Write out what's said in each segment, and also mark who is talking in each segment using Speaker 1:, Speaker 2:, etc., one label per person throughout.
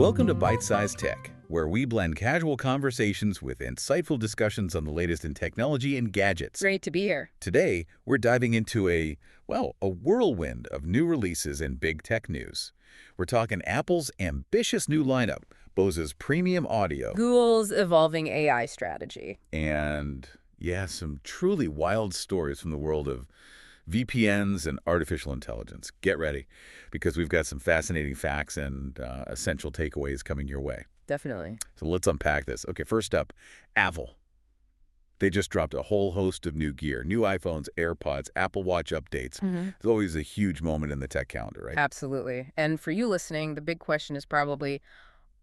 Speaker 1: Welcome to Byte-Sized Tech, where we blend casual conversations with insightful discussions on the latest in technology and gadgets.
Speaker 2: Great to be here.
Speaker 1: Today, we're diving into a whirlwind of new releases and big tech news. We're talking Apple's ambitious new lineup, Bose's premium audio,
Speaker 2: Google's evolving AI strategy.
Speaker 1: and, some truly wild stories from the world of VPNs and artificial intelligence. Get ready, because we've got some fascinating facts and essential takeaways coming your way.
Speaker 2: Definitely.
Speaker 1: So let's unpack this. Okay, first up, Apple. They just dropped a whole host of new gear, new iPhones, AirPods, Apple Watch updates. It's always a huge moment in the tech calendar, right?
Speaker 2: Absolutely. And for you listening, the big question is probably,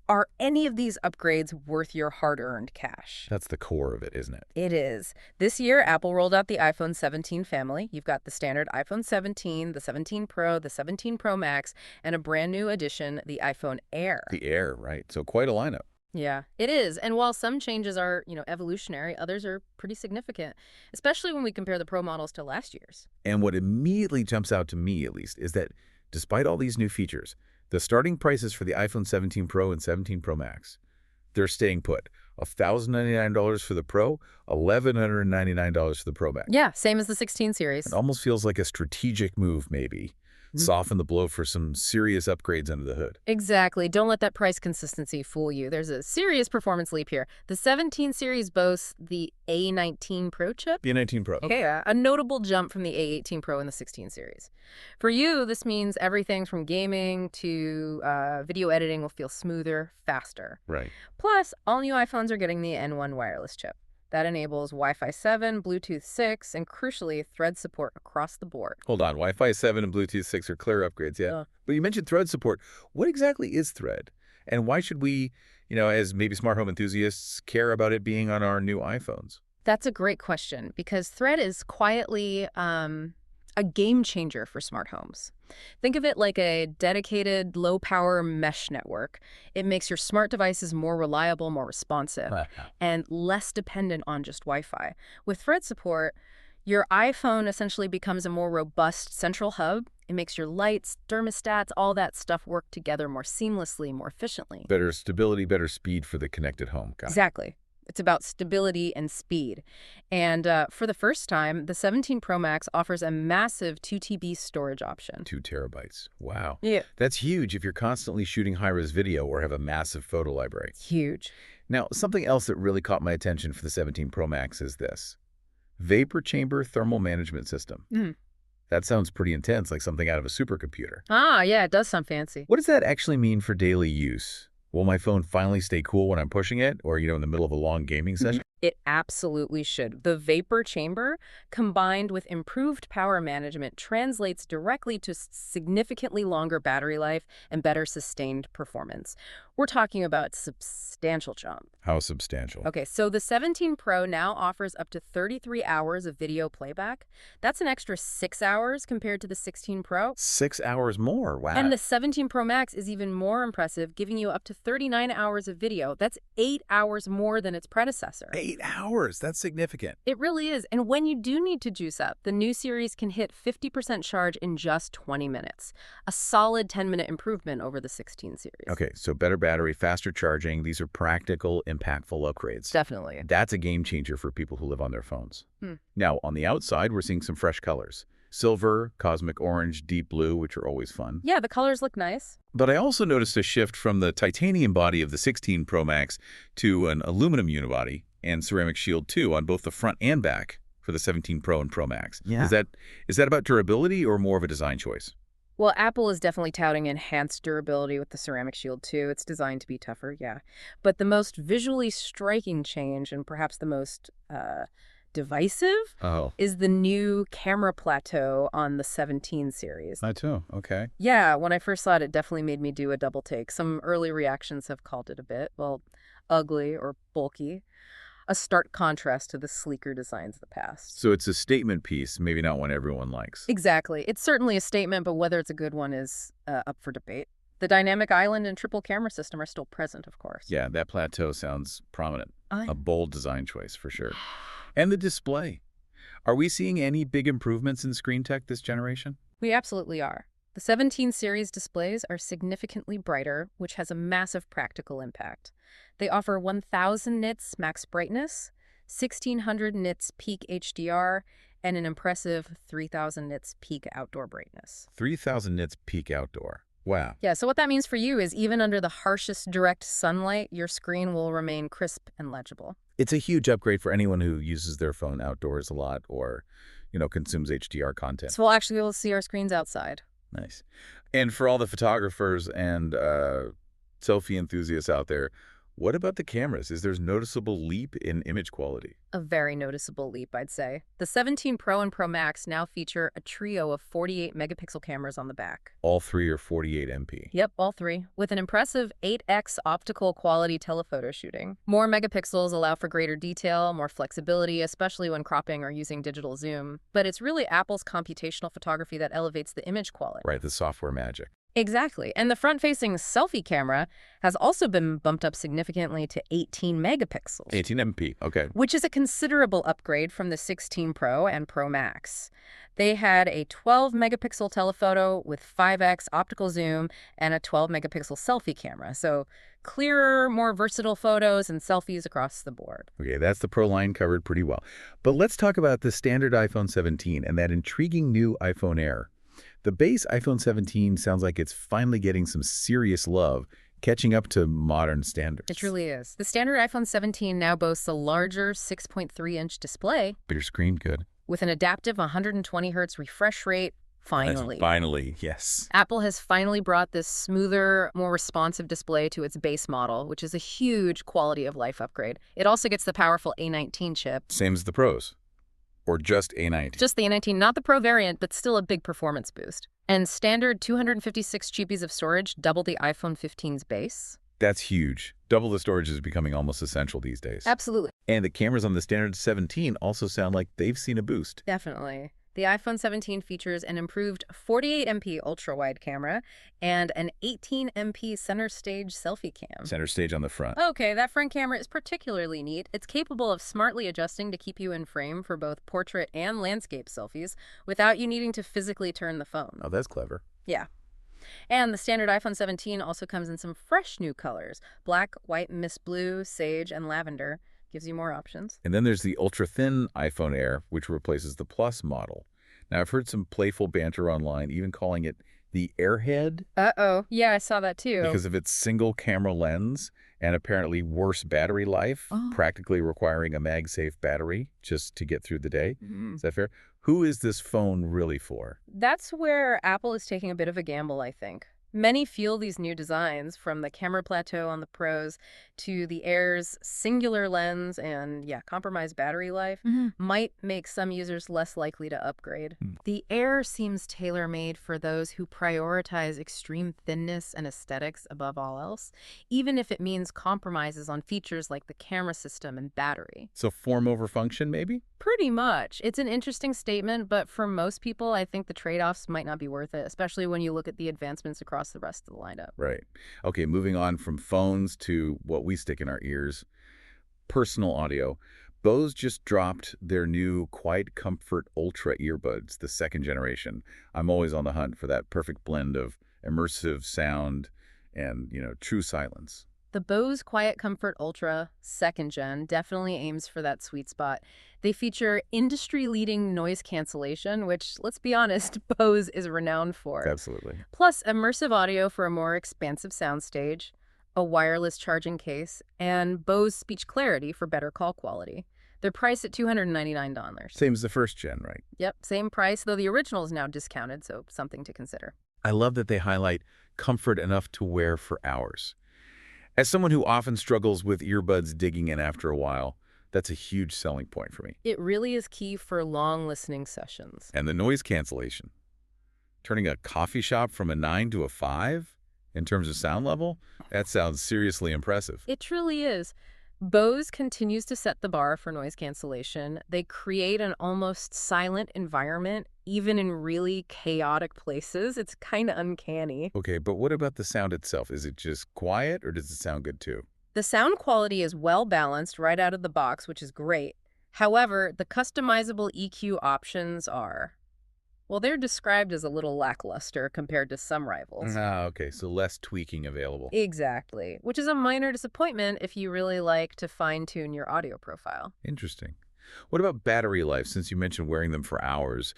Speaker 2: are any of these upgrades worth your hard-earned cash?
Speaker 1: That's the core of it, isn't it?
Speaker 2: It is. This year, Apple rolled out the iPhone 17 family. You've got the standard iPhone 17, the 17 Pro, the 17 Pro Max, and a brand new edition, the iPhone Air.
Speaker 1: The Air, right? So quite a lineup.
Speaker 2: Yeah, it is. And while some changes are, evolutionary, others are pretty significant, especially when we compare the Pro models to last year's.
Speaker 1: And what immediately jumps out to me, at least, is that despite all these new features, the starting prices for the iPhone 17 Pro and 17 Pro Max, they're staying put. $1,099 for the Pro, $1,199 for the Pro Max.
Speaker 2: Yeah, same as the 16 series.
Speaker 1: It almost feels like a strategic move, maybe. Soften the blow for some serious upgrades under the hood.
Speaker 2: Exactly. Don't let that price consistency fool you. There's a serious performance leap here. The 17 series boasts the A19 Pro chip.
Speaker 1: The A19 Pro.
Speaker 2: Okay, a notable jump from the A18 Pro in the 16 series. For you, this means everything from gaming to video editing will feel smoother, faster.
Speaker 1: Right.
Speaker 2: Plus, all new iPhones are getting the N1 wireless chip. That enables Wi-Fi 7, Bluetooth 6, and crucially, Thread support across the board.
Speaker 1: Hold on. Wi-Fi 7 and Bluetooth 6 are clear upgrades, yeah. But you mentioned Thread support. What exactly is Thread? And why should we, as maybe smart home enthusiasts, care about it being on our new iPhones?
Speaker 2: That's a great question, because Thread is quietly a game changer for smart homes. Think of it like a dedicated low-power mesh network. It makes your smart devices more reliable, more responsive, and less dependent on just Wi-Fi. With Thread support, your iPhone essentially becomes a more robust central hub. It makes your lights, thermostats, all that stuff work together more seamlessly, more efficiently.
Speaker 1: Better stability, better speed for the connected home.
Speaker 2: Exactly. It's about stability and speed. And for the first time, the 17 Pro Max offers a massive 2 TB storage option.
Speaker 1: 2 terabytes. Wow.
Speaker 2: Yeah.
Speaker 1: That's huge if you're constantly shooting high-res video or have a massive photo library.
Speaker 2: Huge.
Speaker 1: Now, something else that really caught my attention for the 17 Pro Max is this. Vapor chamber thermal management system. That sounds pretty intense, like something out of a supercomputer.
Speaker 2: Ah, yeah, it does sound fancy.
Speaker 1: What does that actually mean for daily use? Will my phone finally stay cool when I'm pushing it or, in the middle of a long gaming session?
Speaker 2: It absolutely should. The vapor chamber, combined with improved power management, translates directly to significantly longer battery life and better sustained performance. We're talking about substantial jump.
Speaker 1: How substantial?
Speaker 2: Okay, so the 17 Pro now offers up to 33 hours of video playback. That's an extra 6 hours compared to the 16 Pro.
Speaker 1: 6 hours more, wow.
Speaker 2: And the 17 Pro Max is even more impressive, giving you up to 39 hours of video. That's 8 hours more than its predecessor.
Speaker 1: 8 hours, that's significant.
Speaker 2: It really is. And when you do need to juice up, the new series can hit 50% charge in just 20 minutes. A solid 10-minute improvement over the 16 series.
Speaker 1: Okay, so better battery, faster charging. These are practical, impactful upgrades.
Speaker 2: Definitely.
Speaker 1: That's a game changer for people who live on their phones. Now, on the outside, we're seeing some fresh colors. Silver, cosmic orange, deep blue, which are always fun.
Speaker 2: Yeah, the colors look nice.
Speaker 1: But I also noticed a shift from the titanium body of the 16 Pro Max to an aluminum unibody and ceramic shield too on both the front and back for the 17 Pro and Pro Max.
Speaker 2: Yeah.
Speaker 1: Is that about durability or more of a design choice?
Speaker 2: Well, Apple is definitely touting enhanced durability with the ceramic shield too. It's designed to be tougher, yeah. But the most visually striking change, and perhaps the most divisive, is the new camera plateau on the 17 series.
Speaker 1: Plateau, okay.
Speaker 2: Yeah, when I first saw it, it definitely made me do a double take. Some early reactions have called it a bit, ugly or bulky. A stark contrast to the sleeker designs of the past.
Speaker 1: So it's a statement piece, maybe not one everyone likes.
Speaker 2: Exactly. It's certainly a statement, but whether it's a good one is up for debate. The dynamic island and triple camera system are still present, of course.
Speaker 1: Yeah, that plateau sounds prominent. A bold design choice, for sure. And the display. Are we seeing any big improvements in screen tech this generation?
Speaker 2: We absolutely are. The 17 series displays are significantly brighter, which has a massive practical impact. They offer 1000 nits max brightness, 1600 nits peak HDR, and an impressive 3000 nits peak outdoor brightness.
Speaker 1: 3,000 nits peak outdoor. Wow.
Speaker 2: Yeah, so what that means for you is even under the harshest direct sunlight, your screen will remain crisp and legible.
Speaker 1: It's a huge upgrade for anyone who uses their phone outdoors a lot or, consumes HDR content.
Speaker 2: So we'll actually be able to see our screens outside.
Speaker 1: Nice. And for all the photographers and selfie enthusiasts out there, what about the cameras? Is there a noticeable leap in image quality?
Speaker 2: A very noticeable leap, I'd say. The 17 Pro and Pro Max now feature a trio of 48 megapixel cameras on the back.
Speaker 1: All three are 48 MP.
Speaker 2: Yep, all three, with an impressive 8x optical quality telephoto shooting. More megapixels allow for greater detail, more flexibility, especially when cropping or using digital zoom. But it's really Apple's computational photography that elevates the image quality.
Speaker 1: Right, the software magic.
Speaker 2: Exactly. And the front-facing selfie camera has also been bumped up significantly to 18 megapixels.
Speaker 1: 18 MP, okay.
Speaker 2: Which is a considerable upgrade from the 16 Pro and Pro Max. They had a 12 megapixel telephoto with 5x optical zoom and a 12 megapixel selfie camera. So clearer, more versatile photos and selfies across the board.
Speaker 1: Okay, that's the Pro line covered pretty well. But let's talk about the standard iPhone 17 and that intriguing new iPhone Air. The base iPhone 17 sounds like it's finally getting some serious love, catching up to modern standards.
Speaker 2: It truly is. The standard iPhone 17 now boasts a larger 6.3-inch display.
Speaker 1: Bigger screen, good.
Speaker 2: With an adaptive 120 Hz refresh rate, finally.
Speaker 1: Finally, yes.
Speaker 2: Apple has finally brought this smoother, more responsive display to its base model, which is a huge quality of life upgrade. It also gets the powerful A19 chip.
Speaker 1: Same as the Pros. Or just A19?
Speaker 2: Just the A19, not the Pro variant, but still a big performance boost. And standard 256 GBs of storage, double the iPhone 15's base.
Speaker 1: That's huge. Double the storage is becoming almost essential these days.
Speaker 2: Absolutely.
Speaker 1: And the cameras on the standard 17 also sound like they've seen a boost.
Speaker 2: Definitely. The iPhone 17 features an improved 48MP ultra-wide camera and an 18MP center stage selfie cam.
Speaker 1: Center stage on the front.
Speaker 2: Okay, that front camera is particularly neat. It's capable of smartly adjusting to keep you in frame for both portrait and landscape selfies without you needing to physically turn the phone.
Speaker 1: Oh, that's clever.
Speaker 2: Yeah. And the standard iPhone 17 also comes in some fresh new colors: black, white, mist blue, sage, and lavender. Gives you more options.
Speaker 1: And then there's the ultra-thin iPhone Air, which replaces the Plus model. Now, I've heard some playful banter online, even calling it the Airhead.
Speaker 2: Uh-oh. Yeah, I saw that too.
Speaker 1: Because of its single-camera lens and apparently worse battery life, practically requiring a MagSafe battery just to get through the day. Is that fair? Who is this phone really for?
Speaker 2: That's where Apple is taking a bit of a gamble, I think. Many feel these new designs, from the camera plateau on the Pros to the Air's singular lens and, compromised battery life, might make some users less likely to upgrade. The Air seems tailor-made for those who prioritize extreme thinness and aesthetics above all else, even if it means compromises on features like the camera system and battery.
Speaker 1: So form over function, maybe?
Speaker 2: Pretty much. It's an interesting statement, but for most people, I think the trade-offs might not be worth it, especially when you look at the advancements across the rest of the lineup.
Speaker 1: Right. Okay, moving on from phones to what we stick in our ears, personal audio. Bose just dropped their new Quiet Comfort Ultra earbuds, the second generation. I'm always on the hunt for that perfect blend of immersive sound and, true silence.
Speaker 2: The Bose Quiet Comfort Ultra 2nd Gen definitely aims for that sweet spot. They feature industry-leading noise cancellation, which, let's be honest, Bose is renowned for.
Speaker 1: Absolutely.
Speaker 2: Plus immersive audio for a more expansive soundstage, a wireless charging case, and Bose Speech Clarity for better call quality. They're priced at $299.
Speaker 1: Same as the first gen, right?
Speaker 2: Yep, same price, though the original is now discounted, so something to consider.
Speaker 1: I love that they highlight comfort enough to wear for hours. As someone who often struggles with earbuds digging in after a while, that's a huge selling point for me.
Speaker 2: It really is key for long listening sessions.
Speaker 1: And the noise cancellation. Turning a coffee shop from a 9 to a 5 in terms of sound level, that sounds seriously impressive.
Speaker 2: It truly is. Bose continues to set the bar for noise cancellation. They create an almost silent environment, even in really chaotic places. It's kind of uncanny.
Speaker 1: Okay, but what about the sound itself? Is it just quiet, or does it sound good too?
Speaker 2: The sound quality is well balanced right out of the box, which is great. However, the customizable EQ options are Well, they're described as a little lackluster compared to some rivals.
Speaker 1: Ah, okay, so less tweaking available.
Speaker 2: Exactly, which is a minor disappointment if you really like to fine-tune your audio profile.
Speaker 1: Interesting. What about battery life, since you mentioned wearing them for hours?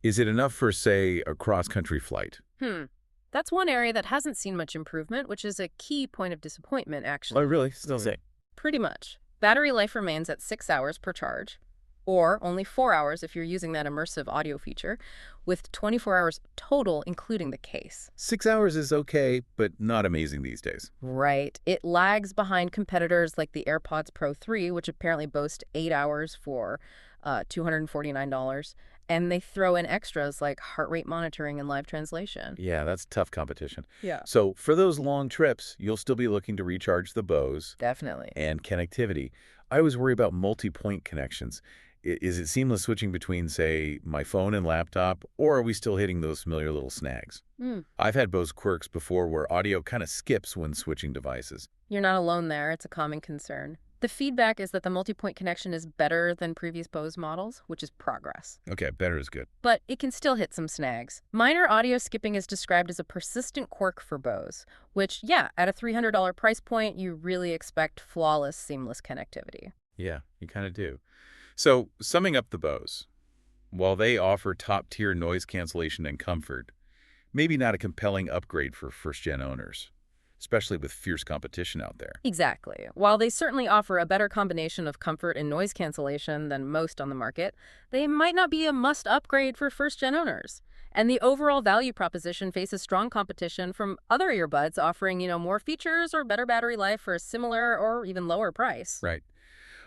Speaker 1: Is it enough for, say, a cross-country flight?
Speaker 2: Hmm. That's one area that hasn't seen much improvement, which is a key point of disappointment,
Speaker 1: Oh,
Speaker 2: actually.
Speaker 1: really? Still say.
Speaker 2: Pretty much. Battery life remains at 6 hours per charge, or only 4 hours if you're using that immersive audio feature, with 24 hours total, including the case.
Speaker 1: 6 hours is okay, but not amazing these days.
Speaker 2: Right. It lags behind competitors like the AirPods Pro 3, which apparently boast 8 hours for $249, and they throw in extras like heart rate monitoring and live translation.
Speaker 1: Yeah, that's tough competition.
Speaker 2: Yeah.
Speaker 1: So for those long trips, you'll still be looking to recharge the Bose
Speaker 2: Definitely.
Speaker 1: and connectivity. I always worry about multi-point connections. Is it seamless switching between, say, my phone and laptop, or are we still hitting those familiar little snags? I've had Bose quirks before where audio kind of skips when switching devices.
Speaker 2: You're not alone there. It's a common concern. The feedback is that the multi-point connection is better than previous Bose models, which is progress.
Speaker 1: Okay, better is good.
Speaker 2: But it can still hit some snags. Minor audio skipping is described as a persistent quirk for Bose, which, yeah, at a $300 price point, you really expect flawless, seamless connectivity.
Speaker 1: Yeah, you kind of do. So, summing up the Bose, while they offer top-tier noise cancellation and comfort, maybe not a compelling upgrade for first-gen owners, especially with fierce competition out there.
Speaker 2: Exactly. While they certainly offer a better combination of comfort and noise cancellation than most on the market, they might not be a must upgrade for first-gen owners. And the overall value proposition faces strong competition from other earbuds offering, more features or better battery life for a similar or even lower price.
Speaker 1: Right.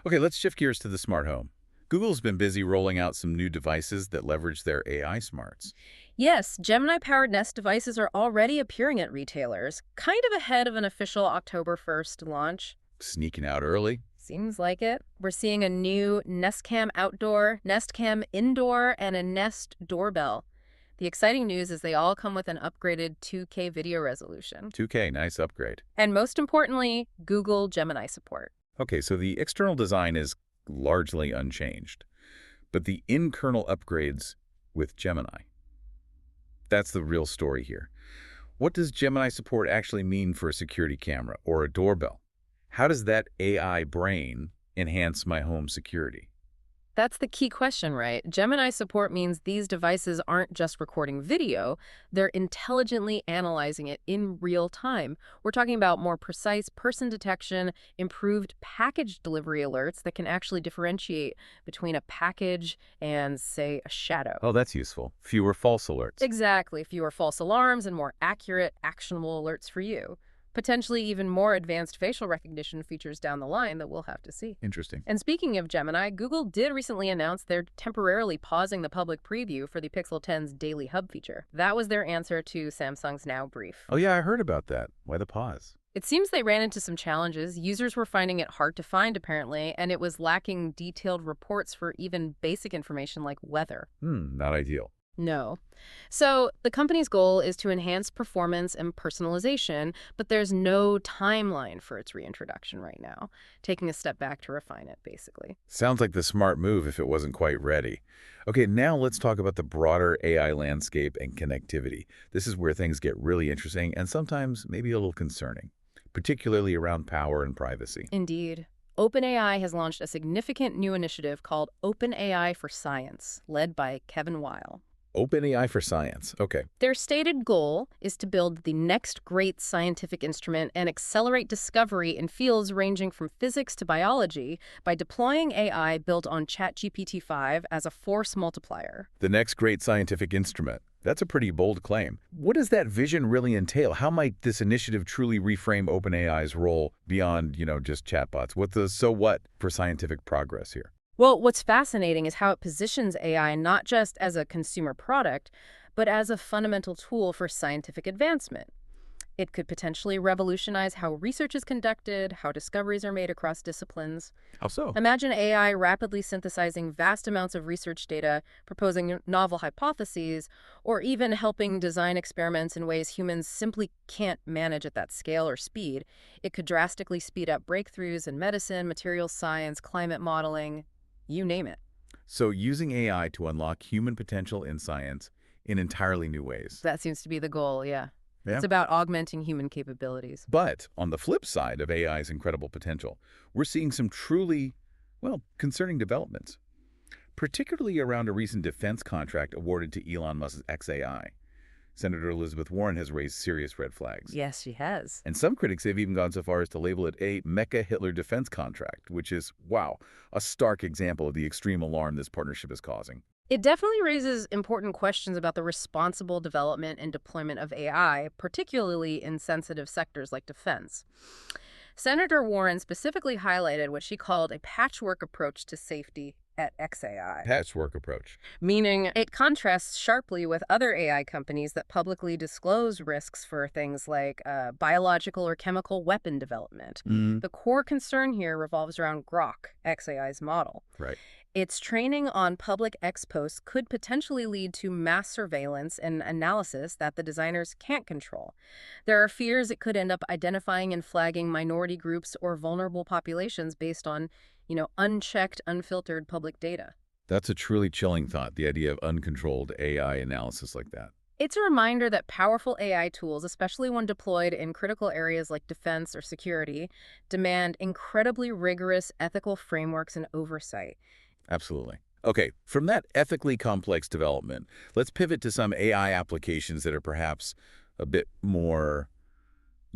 Speaker 1: Okay, let's shift gears to the smart home. Google's been busy rolling out some new devices that leverage their AI smarts.
Speaker 2: Yes, Gemini-powered Nest devices are already appearing at retailers, kind of ahead of an official October 1st launch.
Speaker 1: Sneaking out early.
Speaker 2: Seems like it. We're seeing a new Nest Cam Outdoor, Nest Cam Indoor, and a Nest Doorbell. The exciting news is they all come with an upgraded 2K video resolution.
Speaker 1: 2K, nice upgrade.
Speaker 2: And most importantly, Google Gemini support.
Speaker 1: Okay, so the external design is largely unchanged, but the in-kernel upgrades with Gemini, that's the real story here. What does Gemini support actually mean for a security camera or a doorbell? How does that AI brain enhance my home security?
Speaker 2: That's the key question, right? Gemini support means these devices aren't just recording video, they're intelligently analyzing it in real time. We're talking about more precise person detection, improved package delivery alerts that can actually differentiate between a package and, say, a shadow.
Speaker 1: Oh, that's useful. Fewer false alerts.
Speaker 2: Exactly, fewer false alarms and more accurate, actionable alerts for you. Potentially even more advanced facial recognition features down the line that we'll have to see.
Speaker 1: Interesting.
Speaker 2: And speaking of Gemini, Google did recently announce they're temporarily pausing the public preview for the Pixel 10's Daily Hub feature. That was their answer to Samsung's Now brief.
Speaker 1: Oh, yeah, I heard about that. Why the pause?
Speaker 2: It seems they ran into some challenges. Users were finding it hard to find, apparently, and it was lacking detailed reports for even basic information like weather.
Speaker 1: Not ideal.
Speaker 2: No. So the company's goal is to enhance performance and personalization, but there's no timeline for its reintroduction right now, taking a step back to refine it, basically.
Speaker 1: Sounds like the smart move if it wasn't quite ready. Okay, now let's talk about the broader AI landscape and connectivity. This is where things get really interesting and sometimes maybe a little concerning, particularly around power and privacy.
Speaker 2: Indeed. OpenAI has launched a significant new initiative called OpenAI for Science, led by Kevin Weil.
Speaker 1: OpenAI for Science. Okay.
Speaker 2: Their stated goal is to build the next great scientific instrument and accelerate discovery in fields ranging from physics to biology by deploying AI built on ChatGPT-5 as a force multiplier.
Speaker 1: The next great scientific instrument. That's a pretty bold claim. What does that vision really entail? How might this initiative truly reframe OpenAI's role beyond, just chatbots? What's the so what for scientific progress here?
Speaker 2: Well, what's fascinating is how it positions AI not just as a consumer product, but as a fundamental tool for scientific advancement. It could potentially revolutionize how research is conducted, how discoveries are made across disciplines.
Speaker 1: How so?
Speaker 2: Imagine AI rapidly synthesizing vast amounts of research data, proposing novel hypotheses, or even helping design experiments in ways humans simply can't manage at that scale or speed. It could drastically speed up breakthroughs in medicine, materials science, climate modeling, you name it.
Speaker 1: So using AI to unlock human potential in science in entirely new ways.
Speaker 2: That seems to be the goal, yeah.
Speaker 1: Yeah.
Speaker 2: It's about augmenting human capabilities.
Speaker 1: But on the flip side of AI's incredible potential, we're seeing some truly, well, concerning developments, particularly around a recent defense contract awarded to Elon Musk's xAI. Senator Elizabeth Warren has raised serious red flags.
Speaker 2: Yes, she has.
Speaker 1: And some critics have even gone so far as to label it a Mecha Hitler defense contract, which is, wow, a stark example of the extreme alarm this partnership is causing.
Speaker 2: It definitely raises important questions about the responsible development and deployment of AI, particularly in sensitive sectors like defense. Senator Warren specifically highlighted what she called a patchwork approach to safety at xAI.
Speaker 1: Patchwork approach.
Speaker 2: Meaning it contrasts sharply with other AI companies that publicly disclose risks for things like biological or chemical weapon development. The core concern here revolves around Grok, xAI's model.
Speaker 1: Right.
Speaker 2: Its training on public X posts could potentially lead to mass surveillance and analysis that the designers can't control. There are fears it could end up identifying and flagging minority groups or vulnerable populations based on, unchecked, unfiltered public data.
Speaker 1: That's a truly chilling thought, the idea of uncontrolled AI analysis like that.
Speaker 2: It's a reminder that powerful AI tools, especially when deployed in critical areas like defense or security, demand incredibly rigorous ethical frameworks and oversight.
Speaker 1: Absolutely. Okay, from that ethically complex development, let's pivot to some AI applications that are perhaps a bit more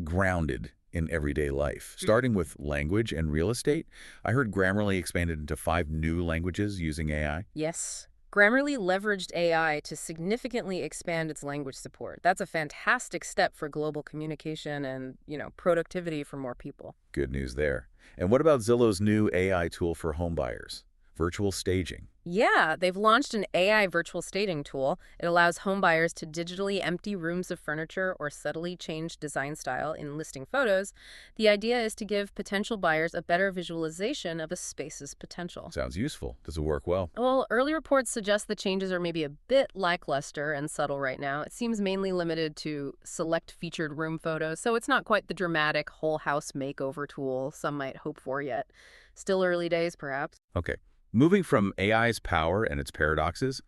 Speaker 1: grounded in everyday life. Starting with language and real estate, I heard Grammarly expanded into 5 new languages using AI.
Speaker 2: Yes. Grammarly leveraged AI to significantly expand its language support. That's a fantastic step for global communication and, productivity for more people.
Speaker 1: Good news there. And what about Zillow's new AI tool for home buyers? Virtual staging.
Speaker 2: Yeah, they've launched an AI virtual staging tool. It allows homebuyers to digitally empty rooms of furniture or subtly change design style in listing photos. The idea is to give potential buyers a better visualization of a space's potential.
Speaker 1: Sounds useful. Does it work well?
Speaker 2: Well, early reports suggest the changes are maybe a bit lackluster and subtle right now. It seems mainly limited to select featured room photos, so it's not quite the dramatic whole house makeover tool some might hope for yet. Still early days, perhaps.
Speaker 1: Okay. Moving from AI's power and its paradoxes,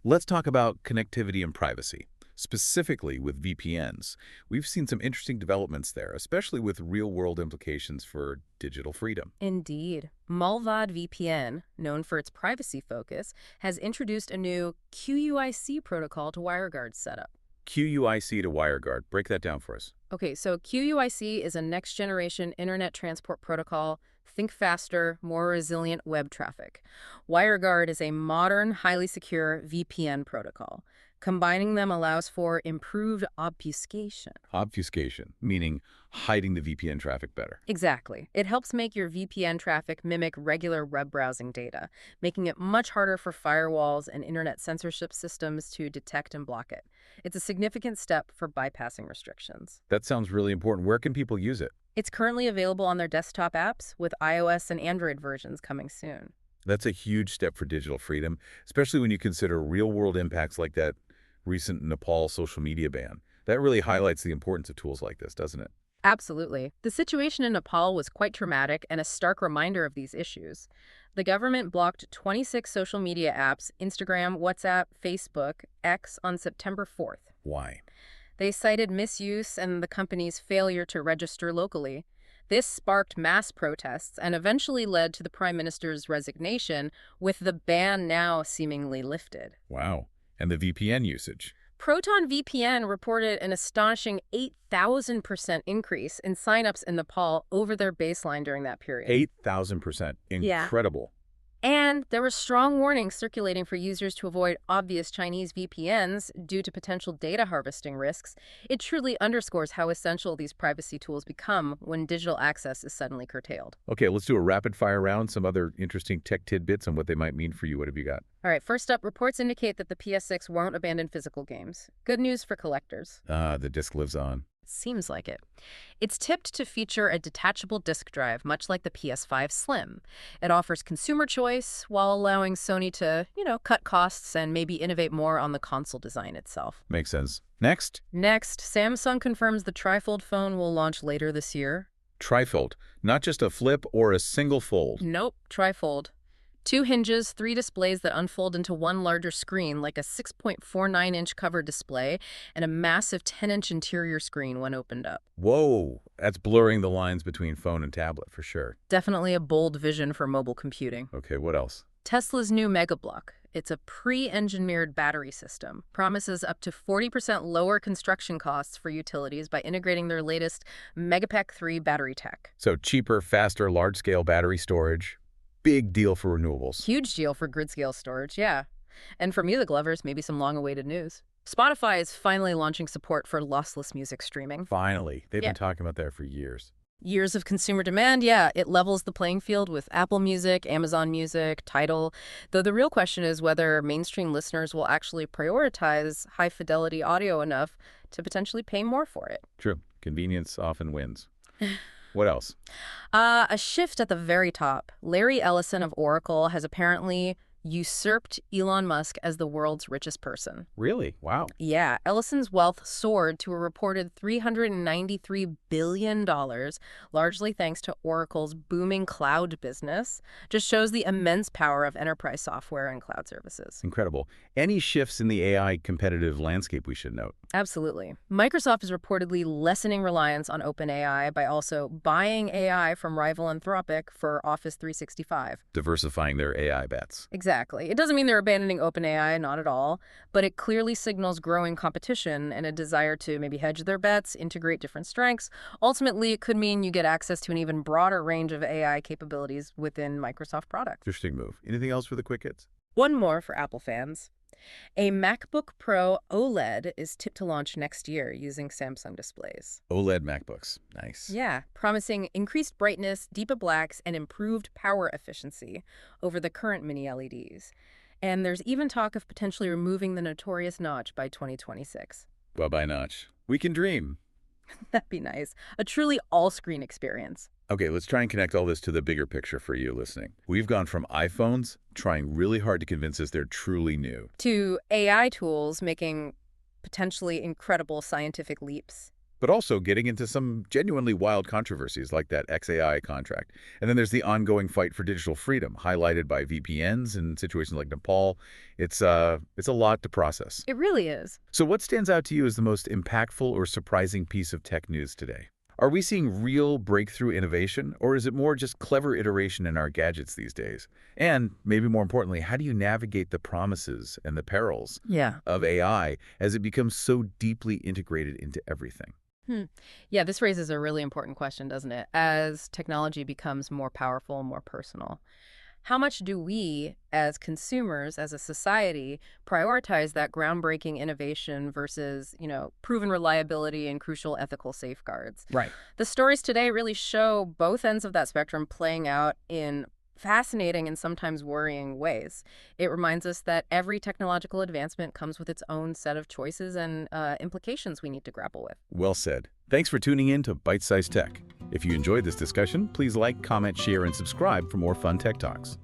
Speaker 1: let's talk about connectivity and privacy, specifically with VPNs. We've seen some interesting developments there, especially with real-world implications for digital freedom.
Speaker 2: Indeed. Mullvad VPN, known for its privacy focus, has introduced a new QUIC protocol to WireGuard's setup.
Speaker 1: QUIC to WireGuard. Break that down for us.
Speaker 2: Okay, so QUIC is a next-generation internet transport protocol. Think faster, more resilient web traffic. WireGuard is a modern, highly secure VPN protocol. Combining them allows for improved obfuscation.
Speaker 1: Obfuscation, meaning hiding the VPN traffic better.
Speaker 2: Exactly. It helps make your VPN traffic mimic regular web browsing data, making it much harder for firewalls and internet censorship systems to detect and block it. It's a significant step for bypassing restrictions.
Speaker 1: That sounds really important. Where can people use it?
Speaker 2: It's currently available on their desktop apps, with iOS and Android versions coming soon.
Speaker 1: That's a huge step for digital freedom, especially when you consider real-world impacts like that recent Nepal social media ban. That really highlights the importance of tools like this, doesn't it?
Speaker 2: Absolutely. The situation in Nepal was quite traumatic and a stark reminder of these issues. The government blocked 26 social media apps, Instagram, WhatsApp, Facebook, X, on September 4th.
Speaker 1: Why?
Speaker 2: They cited misuse and the company's failure to register locally. This sparked mass protests and eventually led to the Prime Minister's resignation, with the ban now seemingly lifted.
Speaker 1: Wow. And the VPN usage.
Speaker 2: Proton VPN reported an astonishing 8,000% increase in signups in Nepal over their baseline during that period.
Speaker 1: 8,000%. Incredible.
Speaker 2: And there were strong warnings circulating for users to avoid obvious Chinese VPNs due to potential data harvesting risks. It truly underscores how essential these privacy tools become when digital access is suddenly curtailed.
Speaker 1: Okay, let's do a rapid-fire round, some other interesting tech tidbits on what they might mean for you. What have you got?
Speaker 2: All right, first up, reports indicate that the PS6 won't abandon physical games. Good news for collectors.
Speaker 1: The disc lives on.
Speaker 2: Seems like it. It's tipped to feature a detachable disk drive, much like the PS5 Slim. It offers consumer choice while allowing Sony to, cut costs and maybe innovate more on the console design itself.
Speaker 1: Makes sense. Next,
Speaker 2: Samsung confirms the trifold phone will launch later this year.
Speaker 1: trifold. Not just a flip or a single fold.
Speaker 2: Nope, trifold. 2 hinges, 3 displays that unfold into one larger screen, like a 6.49-inch cover display and a massive 10-inch interior screen when opened up.
Speaker 1: Whoa, that's blurring the lines between phone and tablet for sure.
Speaker 2: Definitely a bold vision for mobile computing.
Speaker 1: Okay, what else?
Speaker 2: Tesla's new Megablock. It's a pre-engineered battery system. Promises up to 40% lower construction costs for utilities by integrating their latest Megapack 3 battery tech.
Speaker 1: So cheaper, faster, large-scale battery storage. Big deal for renewables.
Speaker 2: Huge deal for grid-scale storage, yeah. And for music lovers, maybe some long-awaited news. Spotify is finally launching support for lossless music streaming.
Speaker 1: Finally. They've been talking about that for years.
Speaker 2: Years of consumer demand, yeah, it levels the playing field with Apple Music, Amazon Music, Tidal. Though the real question is whether mainstream listeners will actually prioritize high-fidelity audio enough to potentially pay more for it.
Speaker 1: True. Convenience often wins. What else?
Speaker 2: A shift at the very top. Larry Ellison of Oracle has apparently usurped Elon Musk as the world's richest person.
Speaker 1: Really? Wow.
Speaker 2: Yeah, Ellison's wealth soared to a reported $393 billion, largely thanks to Oracle's booming cloud business. Just shows the immense power of enterprise software and cloud services.
Speaker 1: Incredible. Any shifts in the AI competitive landscape we should note?
Speaker 2: Absolutely. Microsoft is reportedly lessening reliance on OpenAI by also buying AI from rival Anthropic for Office 365.
Speaker 1: Diversifying their AI bets.
Speaker 2: Exactly. It doesn't mean they're abandoning OpenAI, not at all, but it clearly signals growing competition and a desire to maybe hedge their bets, integrate different strengths. Ultimately, it could mean you get access to an even broader range of AI capabilities within Microsoft products.
Speaker 1: Interesting move. Anything else for the quick hits?
Speaker 2: One more for Apple fans. A MacBook Pro OLED is tipped to launch next year using Samsung displays.
Speaker 1: OLED MacBooks. Nice.
Speaker 2: Yeah, promising increased brightness, deeper blacks, and improved power efficiency over the current mini LEDs. And there's even talk of potentially removing the notorious notch by 2026.
Speaker 1: Bye-bye notch. We can dream.
Speaker 2: That'd be nice. A truly all-screen experience.
Speaker 1: Okay, let's try and connect all this to the bigger picture for you listening. We've gone from iPhones trying really hard to convince us they're truly new,
Speaker 2: to AI tools making potentially incredible scientific leaps.
Speaker 1: but also getting into some genuinely wild controversies like that XAI contract. And then there's the ongoing fight for digital freedom, highlighted by VPNs in situations like Nepal. It's a lot to process.
Speaker 2: It really is.
Speaker 1: So what stands out to you as the most impactful or surprising piece of tech news today? Are we seeing real breakthrough innovation, or is it more just clever iteration in our gadgets these days? And maybe more importantly, how do you navigate the promises and the perils of AI as it becomes so deeply integrated into everything?
Speaker 2: Yeah, this raises a really important question, doesn't it? As technology becomes more powerful and more personal, how much do we, as consumers, as a society, prioritize that groundbreaking innovation versus, proven reliability and crucial ethical safeguards?
Speaker 1: Right.
Speaker 2: The stories today really show both ends of that spectrum playing out in fascinating and sometimes worrying ways. It reminds us that every technological advancement comes with its own set of choices and implications we need to grapple with.
Speaker 1: Well said. Thanks for tuning in to Byte-Sized Tech. If you enjoyed this discussion, please like, comment, share, and subscribe for more fun tech talks.